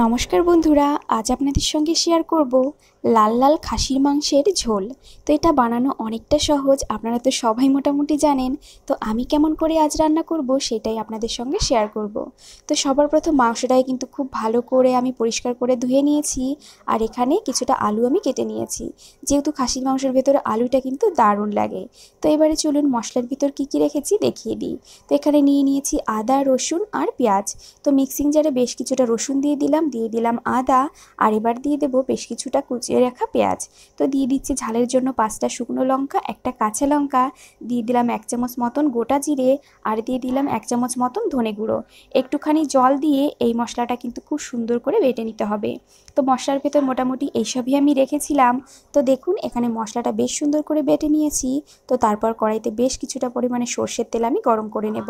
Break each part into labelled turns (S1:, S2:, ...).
S1: নমস্কার বন্ধুরা, আজ আপনাদের সঙ্গে শেয়ার করব লাল লাল খাসির মাংসের ঝোল। তো এটা বানানো অনেকটা সহজ, আপনারা তো সবাই মোটামুটি জানেন। তো আমি কেমন করে আজ রান্না করব সেটাই আপনাদের সঙ্গে শেয়ার করব। তো সবার প্রথম মাংসটাই কিন্তু খুব ভালো করে আমি পরিষ্কার করে ধুয়ে নিয়েছি, আর এখানে কিছুটা আলু আমি কেটে নিয়েছি, যেহেতু খাসির মাংসের ভেতরে আলুটা কিন্তু দারুণ লাগে। তো এবারে চলুন মশলার ভিতর কী কী রেখেছি দেখিয়ে দিই। তো এখানে নিয়ে নিয়েছি আদা, রসুন আর পেঁয়াজ। তো মিক্সিং জারে বেশ কিছুটা রসুন দিয়ে দিলাম আদা, আর এবার দিয়ে দেবো বেশ কিছুটা কুচিয়ে রাখা পেঁয়াজ। তো দিয়ে দিচ্ছি ঝালের জন্য 5টা শুকনো লঙ্কা, একটা কাঁচা লঙ্কা, দিয়ে দিলাম 1 চামচ মতন গোটা জিরে, আর দিয়ে দিলাম 1 চামচ মতন ধনে গুঁড়ো। একটুখানি জল দিয়ে এই মশলাটা কিন্তু খুব সুন্দর করে বেটে নিতে হবে। তো মশলার ভেতর মোটামুটি এইসবই আমি রেখেছিলাম। তো দেখুন এখানে মশলাটা বেশ সুন্দর করে বেটে নিয়েছি। তো তারপর কড়াইতে বেশ কিছুটা পরিমাণে সর্ষের তেল আমি গরম করে নেব।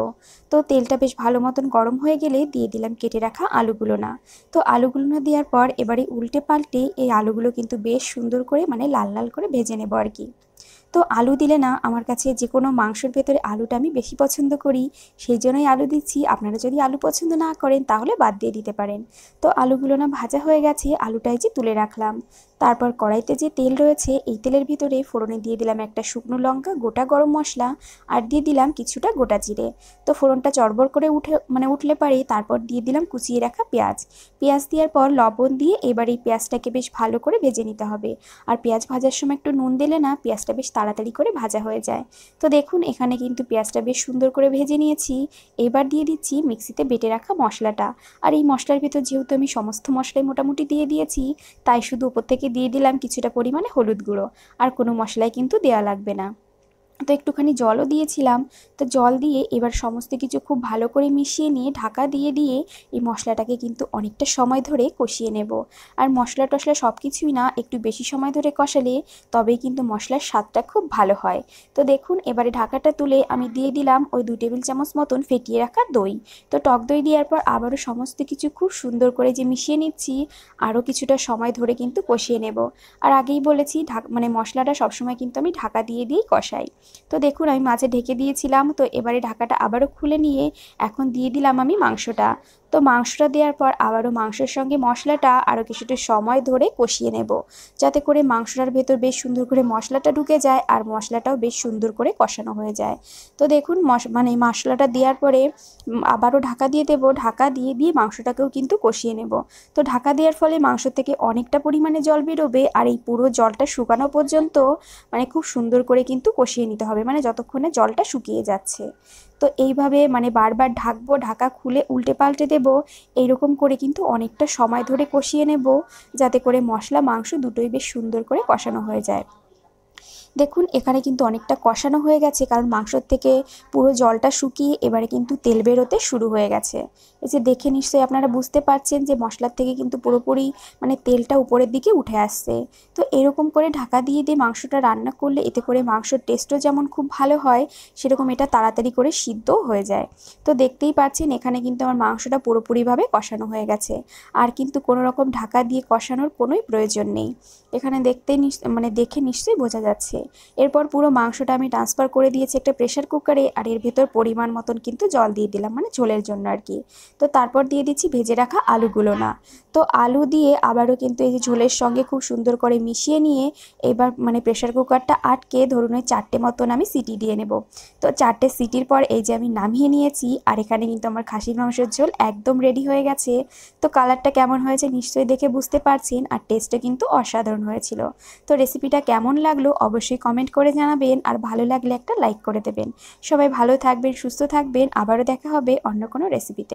S1: তো তেলটা বেশ ভালো মতন গরম হয়ে গেলে দিয়ে দিলাম কেটে রাখা আলুগুলো। না তো আলুগুলো না দেওয়ার পর এবারে উল্টে পাল্টে এই আলুগুলো কিন্তু বেশ সুন্দর করে মানে লাল লাল করে ভেজে নেব আর কি। তো আলু দিলে না আমার কাছে যে কোনো মাংসের ভেতরে আলুটা আমি বেশি পছন্দ করি, সেই জন্যই আলু দিচ্ছি। আপনারা যদি আলু পছন্দ না করেন তাহলে বাদ দিয়ে দিতে পারেন। তো আলুগুলো না ভাজা হয়ে গেছে, আলুটাই যে তুলে রাখলাম। তারপর কড়াইতে যে তেল রয়েছে এই তেলের ভিতরে ফোড়নে দিয়ে দিলাম একটা শুকনো লঙ্কা, গোটা গরম মশলা, আর দিয়ে দিলাম কিছুটা গোটা জিরে। তো ফোড়নটা চড়বড় করে উঠলে পারে তারপর দিয়ে দিলাম কুচিয়ে রাখা পেঁয়াজ। পেঁয়াজ দেওয়ার পর লবণ দিয়ে এবার এই পেঁয়াজটাকে বেশ ভালো করে ভেজে নিতে হবে। আর পেঁয়াজ ভাজার সময় একটু নুন দিলে না পেঁয়াজটা বেশ তাড়াতাড়ি করে ভাজা হয়ে যায়। তো দেখুন এখানে কিন্তু পেঁয়াজটা বেশ সুন্দর করে ভেজে নিয়েছি। এবার দিয়ে দিচ্ছি মিক্সিতে বেটে রাখা মশলাটা। আর এই মশলার ভিতর যেহেতু আমি সমস্ত মশলাই মোটামুটি দিয়ে দিয়েছি, তাই শুধু উপর থেকে দিয়ে দিলাম কিছুটা পরিমাণে হলুদ গুঁড়ো, আর কোনো মশলাই কিন্তু দেওয়া লাগবে না। তো একটুখানি জলও দিয়েছিলাম। তো জল দিয়ে এবার সমস্ত কিছু খুব ভালো করে মিশিয়ে নিয়ে ঢাকা দিয়ে এই মশলাটাকে কিন্তু অনেকটা সময় ধরে কষিয়ে নেব। আর মশলা টশলা সব কিছুই না একটু বেশি সময় ধরে কষালে তবেই কিন্তু মশলার স্বাদটা খুব ভালো হয়। তো দেখুন এবারে ঢাকাটা তুলে আমি দিয়ে দিলাম ওই 2 টেবিল চামচ মতন ফেটিয়ে রাখা দই। তো টক দই দেওয়ার পর আবারও সমস্ত কিছু খুব সুন্দর করে যে মিশিয়ে নিচ্ছি, আরও কিছুটা সময় ধরে কিন্তু কষিয়ে নেব। আর আগেই বলেছি মশলাটা সবসময় কিন্তু আমি ঢাকা দিয়েই কষাই। তো দেখুন আমি মাঝে ঢেকে দিয়েছিলাম, তো এবারে ঢাকাটা আবারও খুলে নিয়ে এখন দিয়ে দিলাম আমি মাংসটা। তো মাংসটা দেওয়ার পর আবারও মাংসের সঙ্গে মশলাটা আরও কিছুটা সময় ধরে কষিয়ে নেব, যাতে করে মাংসটার ভেতর বেশ সুন্দর করে মশলাটা ঢুকে যায় আর মশলাটাও বেশ সুন্দর করে কষানো হয়ে যায়। তো দেখুন মশলাটা দেওয়ার পরে আবারও ঢাকা দিয়ে দেবো, ঢাকা দিয়ে মাংসটাকেও কিন্তু কষিয়ে নেব। তো ঢাকা দেওয়ার ফলে মাংস থেকে অনেকটা পরিমাণে জল বেরোবে, আর এই পুরো জলটা শুকানো পর্যন্ত খুব সুন্দর করে কিন্তু কষিয়ে নিতে হবে, যতক্ষণে জলটা শুকিয়ে যাচ্ছে। তো এইভাবে বারবার ঢাকবো, ঢাকা খুলে উল্টে পাল্টে দেবো, এইরকম করে কিন্তু অনেকটা সময় ধরে কষিয়ে নেব, যাতে করে মশলা মাংস দুটোই বেশ সুন্দর করে কষানো হয়ে যায়। দেখুন এখানে কিন্তু অনেকটা কষানো হয়ে গেছে, কারণ মাংসর থেকে পুরো জলটা শুকিয়ে এবারে কিন্তু তেল বেরোতে শুরু হয়ে গেছে। এই যে দেখে নিশ্চয়ই আপনারা বুঝতে পারছেন যে মশলার থেকে কিন্তু পুরোপুরি তেলটা উপরের দিকে উঠে আসছে। তো এরকম করে ঢাকা দিয়ে মাংসটা রান্না করলে এতে করে মাংসর টেস্টও যেমন খুব ভালো হয়, সেরকম এটা তাড়াতাড়ি করে সিদ্ধও হয়ে যায়। তো দেখতেই পাচ্ছেন এখানে কিন্তু আমার মাংসটা পুরোপুরিভাবে কষানো হয়ে গেছে, আর কিন্তু কোনো রকম ঢাকা দিয়ে কষানোর কোনোই প্রয়োজন নেই। এখানে দেখে নিশ্চয়ই বোঝা যাচ্ছে। এরপর পুরো মাংসটা আমি ট্রান্সফার করে দিয়েছি একটা প্রেশার কুকারে, আর এর ভেতর পরিমাণ মতন কিন্তু জল দিয়ে দিলাম, ঝোলের জন্য আর কি। তো তারপর দিয়ে দিচ্ছি ভেজে রাখা আলুগুলো। না তো আলু দিয়ে আবারও কিন্তু এই যে ঝোলের সঙ্গে খুব সুন্দর করে মিশিয়ে নিয়ে এবার প্রেশার কুকারটা আটকে ধরুন ওই 4টে মতন আমি সিটি দিয়ে নেব। তো 4টে সিটির পর এই যে আমি নামিয়ে নিয়েছি, আর এখানে কিন্তু আমার খাসির মাংসের ঝোল একদম রেডি হয়ে গেছে। তো কালারটা কেমন হয়েছে নিশ্চয়ই দেখে বুঝতে পারছেন, আর টেস্টটা কিন্তু অসাধারণ হয়েছিল। তো রেসিপিটা কেমন লাগলো অবশ্যই কমেন্ট করে জানাবেন, আর ভালো লাগলে একটা লাইক করে দেবেন। সবাই ভালো থাকবেন, সুস্থ থাকবেন, আবারও দেখা হবে অন্য কোনো রেসিপিতে।